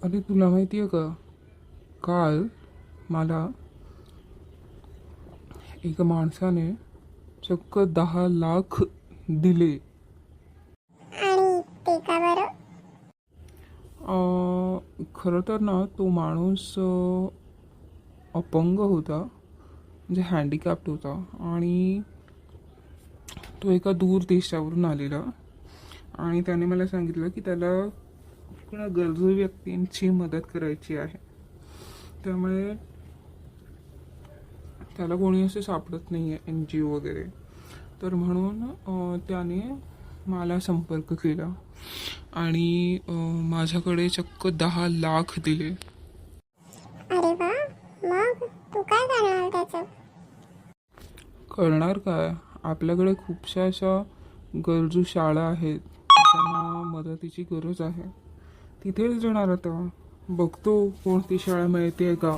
अरे तुला माहिती आहे का, काल मला एका माणसाने चक्क 10 लाख दिले. आणि ते का बरं? खरं तर ना तो माणूस अपंग होता, म्हणजे हँडिकॅप्ड होता. आणि तो एका दूर देशावरून आलेला. आणि त्याने मला सांगितलं की त्याला कोणा गरजू व्यक्तींची मदत करायची आहे. त्यामुळे त्याला कोणी असे सापडत नाही आहे, NGO वगैरे. तर म्हणून त्याने मला संपर्क केला आणि माझ्याकडे चक्क 10 लाख दिले. अरे वा, मग तू काय करणार त्याचं? करणार काय, आपल्याकडे खूपशा अशा गरजू शाळा आहेत ज्यांना मदतीची गरज आहे. तिथेच जाणार आता, बघतो कोणती शाळा मिळते का.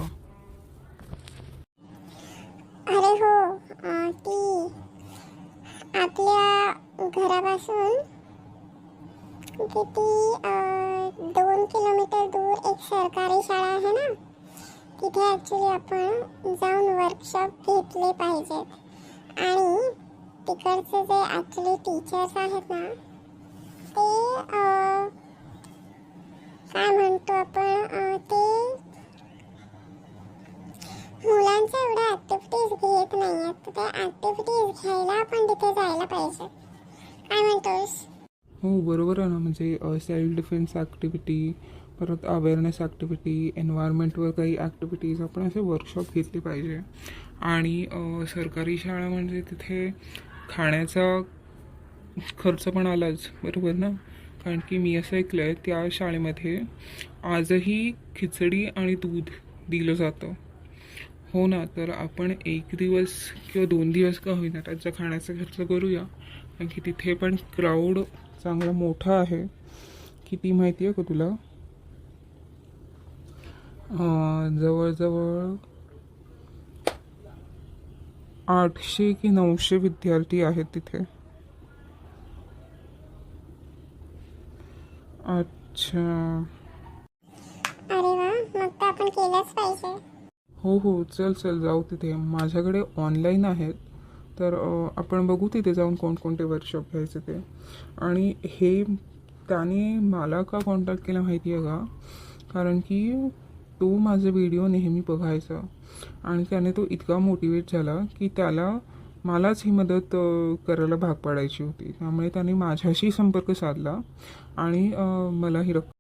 अरे हो, ती आपल्या घरापासून किती 2 किलोमीटर दूर एक सरकारी शाळा आहे ना, तिथे ॲक्च्युली आपण जाऊन वर्कशॉप घेतले पाहिजेत. आणि तिकडचे जे ॲक्च्युली टीचर्स आहेत ना, ते काय म्हणतो आपण, ते मुलांच्या एवढ्या ॲक्टिव्हिटीज घेत नाही आहेत. तर त्या ॲक्टिव्हिटीज घ्यायला आपण तिथे जायला पाहिजे. काय म्हणतोस? हो बरोबर आहे ना, म्हणजे सेल्फ डिफेन्स ॲक्टिव्हिटी, परत अवेअरनेस ॲक्टिव्हिटी, एन्व्हायरमेंटवर काही ॲक्टिव्हिटीज आपण असे वर्कशॉप घेतले पाहिजे. आणि सरकारी शाळा म्हणजे तिथे खाण्याचा खर्च पण आलाच, बरोबर ना. कारण की मी असं ऐकलं आहे त्या शाळेमध्ये आजही खिचडी आणि दूध दिलं जातं. हो ना, तर आपण 1 दिवस किंवा 2 दिवस का होईना त्याचा खाण्याचा खर्च करूया. कारण की तिथे पण क्राऊड चांगला मोठा आहे. किती माहिती आहे का तुला, जवळजवळ 800 की 900 विद्यार्थी आहेत तिथे. अच्छा. अरे वा, मग तर आपण केलंच पाहिजे. हो हो, चल चल जाऊ तिथे. माझ्याकडे ऑनलाईन आहेत, तर आपण बघू तिथे जाऊन कोणकोणते वर्कशॉप घ्यायचे ते. आणि हे त्याने मला का कॉन्टॅक्ट केला माहिती आहे का, कारण की तो माझे व्हिडिओ नेहमी बघायचा. आणि त्याने तो इतका मोटिवेट झाला की त्याला मलाच ही मदत करायला भाग पाडायची होती. त्यामुळे त्याने माझ्याशी संपर्क साधला आणि मला ही रक्कम